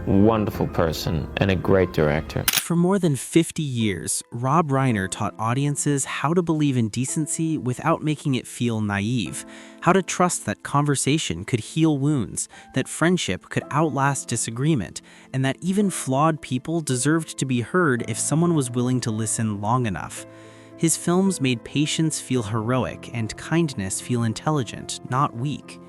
Wonderful person and a great director. For more than 50 years, Rob Reiner taught audiences how to believe in decency without making it feel naive, how to trust that conversation could heal wounds, that friendship could outlast disagreement, and that even flawed people deserved to be heard if someone was willing to listen long enough. His films made patience feel heroic and kindness feel intelligent, not weak.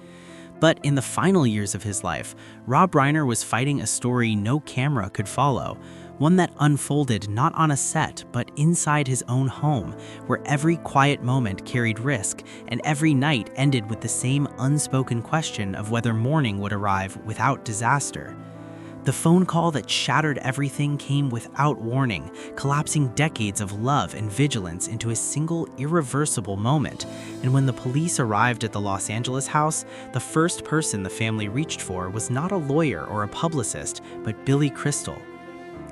But in the final years of his life, Rob Reiner was fighting a story no camera could follow, one that unfolded not on a set but inside his own home, where every quiet moment carried risk and every night ended with the same unspoken question of whether morning would arrive without disaster. The phone call that shattered everything came without warning, collapsing decades of love and vigilance into a single irreversible moment. And when the police arrived at the Los Angeles house, the first person the family reached for was not a lawyer or a publicist, but Billy Crystal.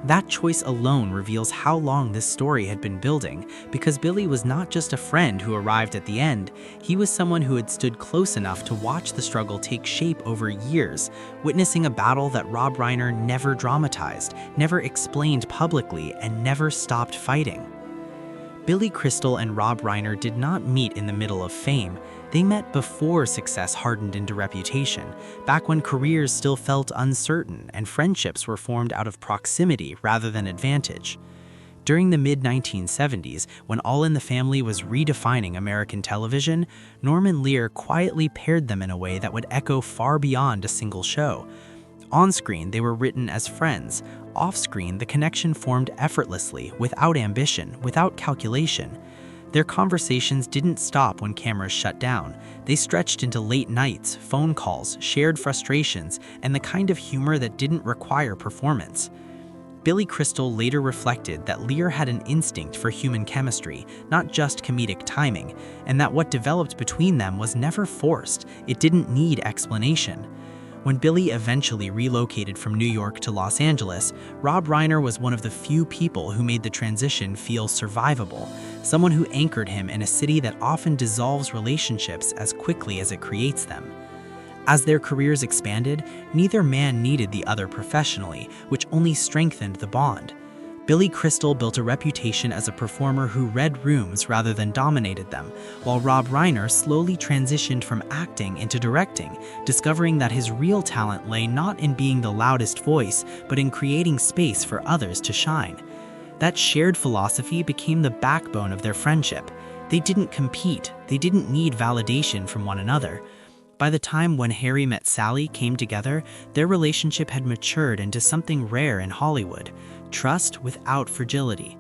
That choice alone reveals how long this story had been building, because Billy was not just a friend who arrived at the end, he was someone who had stood close enough to watch the struggle take shape over years, witnessing a battle that Rob Reiner never dramatized, never explained publicly, and never stopped fighting. Billy Crystal and Rob Reiner did not meet in the middle of fame. They met before success hardened into reputation, back when careers still felt uncertain and friendships were formed out of proximity rather than advantage. During the mid-1970s, when All in the Family was redefining American television, Norman Lear quietly paired them in a way that would echo far beyond a single show. On-screen, they were written as friends. Off-screen, the connection formed effortlessly, without ambition, without calculation. Their conversations didn't stop when cameras shut down. They stretched into late nights, phone calls, shared frustrations, and the kind of humor that didn't require performance. Billy Crystal later reflected that Lear had an instinct for human chemistry, not just comedic timing, and that what developed between them was never forced. It didn't need explanation. When Billy eventually relocated from New York to Los Angeles, Rob Reiner was one of the few people who made the transition feel survivable, someone who anchored him in a city that often dissolves relationships as quickly as it creates them. As their careers expanded, neither man needed the other professionally, which only strengthened the bond. Billy Crystal built a reputation as a performer who read rooms rather than dominated them, while Rob Reiner slowly transitioned from acting into directing, discovering that his real talent lay not in being the loudest voice, but in creating space for others to shine. That shared philosophy became the backbone of their friendship. They didn't compete, they didn't need validation from one another. By the time When Harry Met Sally came together, their relationship had matured into something rare in Hollywood: trust without fragility.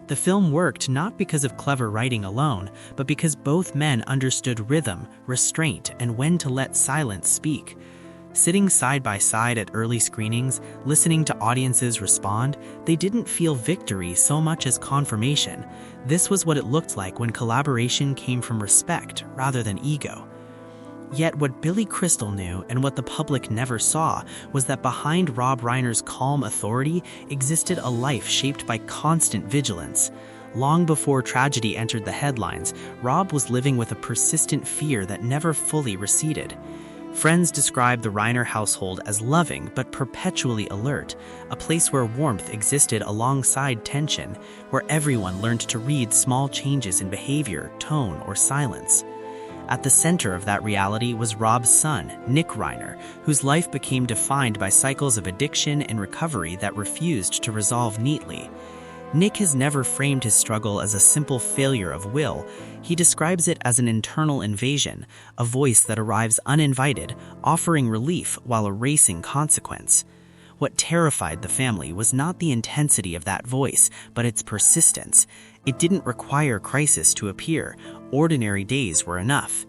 The film worked not because of clever writing alone, but because both men understood rhythm, restraint, and when to let silence speak. Sitting side by side at early screenings, listening to audiences respond, they didn't feel victory so much as confirmation. This was what it looked like when collaboration came from respect rather than ego. Yet what Billy Crystal knew, and what the public never saw, was that behind Rob Reiner's calm authority existed a life shaped by constant vigilance. Long before tragedy entered the headlines, Rob was living with a persistent fear that never fully receded. Friends describe the Reiner household as loving but perpetually alert, a place where warmth existed alongside tension, where everyone learned to read small changes in behavior, tone, or silence. At the center of that reality was Rob's son, Nick Reiner, whose life became defined by cycles of addiction and recovery that refused to resolve neatly. Nick has never framed his struggle as a simple failure of will. He describes it as an internal invasion, a voice that arrives uninvited, offering relief while erasing consequence. What terrified the family was not the intensity of that voice, but its persistence. It didn't require crisis to appear. Ordinary days were enough.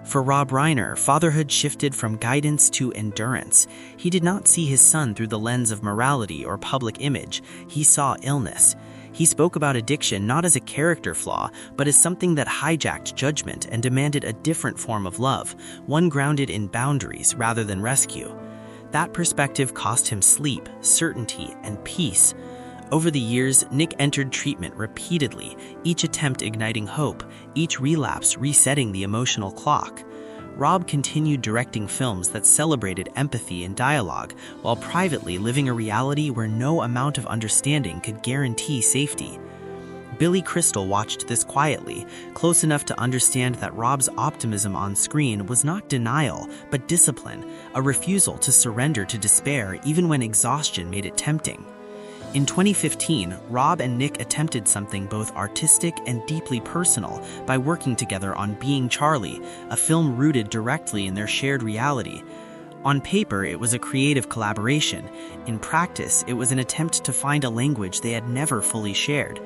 For Rob Reiner, fatherhood shifted from guidance to endurance. He did not see his son through the lens of morality or public image. He saw illness. He spoke about addiction not as a character flaw, but as something that hijacked judgment and demanded a different form of love, one grounded in boundaries rather than rescue. That perspective cost him sleep, certainty, and peace. Over the years, Nick entered treatment repeatedly, each attempt igniting hope, each relapse resetting the emotional clock. Rob continued directing films that celebrated empathy and dialogue, while privately living a reality where no amount of understanding could guarantee safety. Billy Crystal watched this quietly, close enough to understand that Rob's optimism on screen was not denial, but discipline, a refusal to surrender to despair even when exhaustion made it tempting. In 2015, Rob and Nick attempted something both artistic and deeply personal by working together on Being Charlie, a film rooted directly in their shared reality. On paper, it was a creative collaboration. In practice, it was an attempt to find a language they had never fully shared.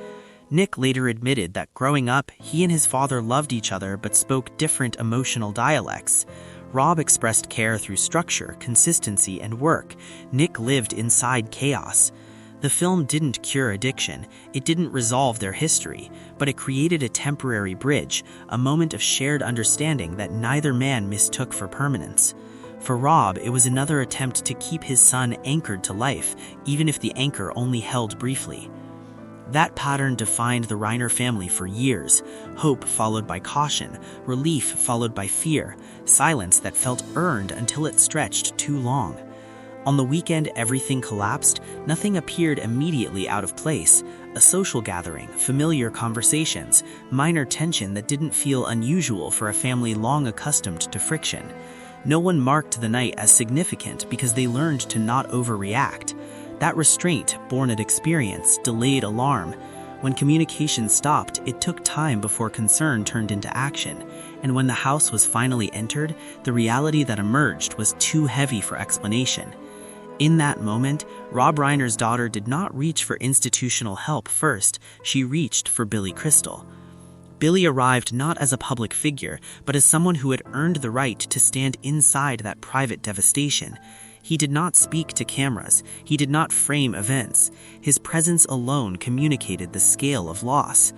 Nick later admitted that growing up, he and his father loved each other but spoke different emotional dialects. Rob expressed care through structure, consistency, and work. Nick lived inside chaos. The film didn't cure addiction, it didn't resolve their history, but it created a temporary bridge, a moment of shared understanding that neither man mistook for permanence. For Rob, it was another attempt to keep his son anchored to life, even if the anchor only held briefly. That pattern defined the Reiner family for years: hope followed by caution, relief followed by fear, silence that felt earned until it stretched too long. On the weekend everything collapsed, nothing appeared immediately out of place. A social gathering, familiar conversations, minor tension that didn't feel unusual for a family long accustomed to friction. No one marked the night as significant because they learned to not overreact. That restraint, born of experience, delayed alarm. When communication stopped, it took time before concern turned into action. And when the house was finally entered, the reality that emerged was too heavy for explanation. In that moment, Rob Reiner's daughter did not reach for institutional help first, she reached for Billy Crystal. Billy arrived not as a public figure, but as someone who had earned the right to stand inside that private devastation. He did not speak to cameras, he did not frame events. His presence alone communicated the scale of loss.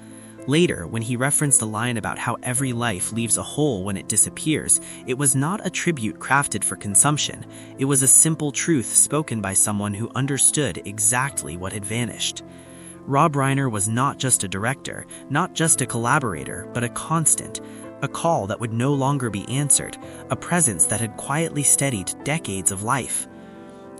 Later, when he referenced the line about how every life leaves a hole when it disappears, it was not a tribute crafted for consumption. It was a simple truth spoken by someone who understood exactly what had vanished. Rob Reiner was not just a director, not just a collaborator, but a constant. A call that would no longer be answered, a presence that had quietly steadied decades of life.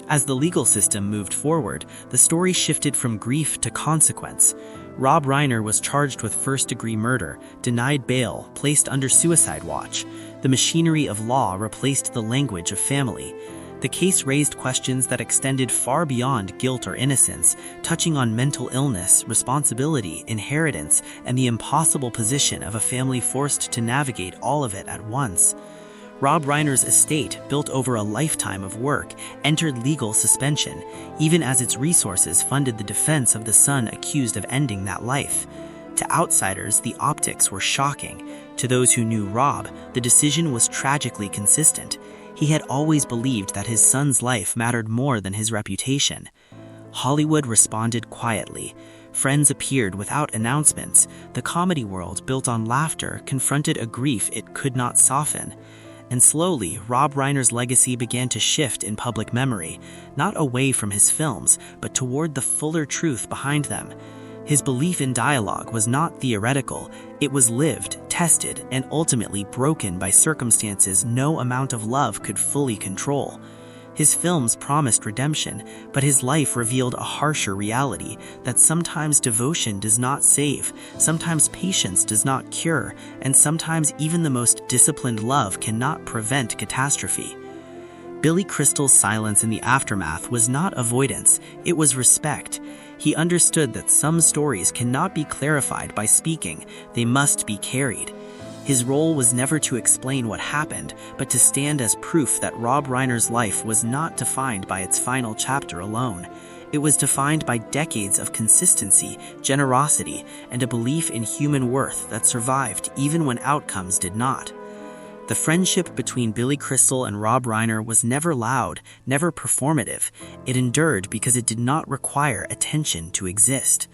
As the legal system moved forward, the story shifted from grief to consequence. Rob Reiner was charged with first-degree murder, denied bail, placed under suicide watch. The machinery of law replaced the language of family. The case raised questions that extended far beyond guilt or innocence, touching on mental illness, responsibility, inheritance, and the impossible position of a family forced to navigate all of it at once. Rob Reiner's estate, built over a lifetime of work, entered legal suspension, even as its resources funded the defense of the son accused of ending that life. To outsiders, the optics were shocking. To those who knew Rob, the decision was tragically consistent. He had always believed that his son's life mattered more than his reputation. Hollywood responded quietly. Friends appeared without announcements. The comedy world, built on laughter, confronted a grief it could not soften. And slowly, Rob Reiner's legacy began to shift in public memory, not away from his films, but toward the fuller truth behind them. His belief in dialogue was not theoretical, it was lived, tested, and ultimately broken by circumstances no amount of love could fully control. His films promised redemption, but his life revealed a harsher reality, that sometimes devotion does not save, sometimes patience does not cure, and sometimes even the most disciplined love cannot prevent catastrophe. Billy Crystal's silence in the aftermath was not avoidance, it was respect. He understood that some stories cannot be clarified by speaking, they must be carried. His role was never to explain what happened, but to stand as proof that Rob Reiner's life was not defined by its final chapter alone. It was defined by decades of consistency, generosity, and a belief in human worth that survived even when outcomes did not. The friendship between Billy Crystal and Rob Reiner was never loud, never performative. It endured because it did not require attention to exist.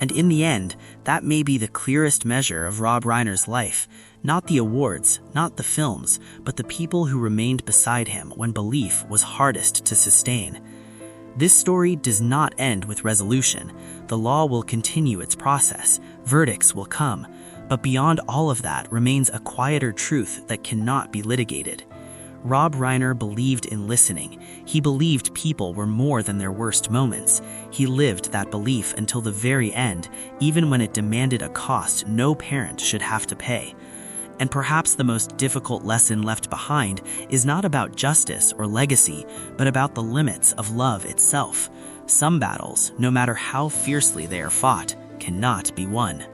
And in the end, that may be the clearest measure of Rob Reiner's life. Not the awards, not the films, but the people who remained beside him when belief was hardest to sustain. This story does not end with resolution. The law will continue its process. Verdicts will come. But beyond all of that remains a quieter truth that cannot be litigated. Rob Reiner believed in listening. He believed people were more than their worst moments. He lived that belief until the very end, even when it demanded a cost no parent should have to pay. And perhaps the most difficult lesson left behind is not about justice or legacy, but about the limits of love itself. Some battles, no matter how fiercely they are fought, cannot be won.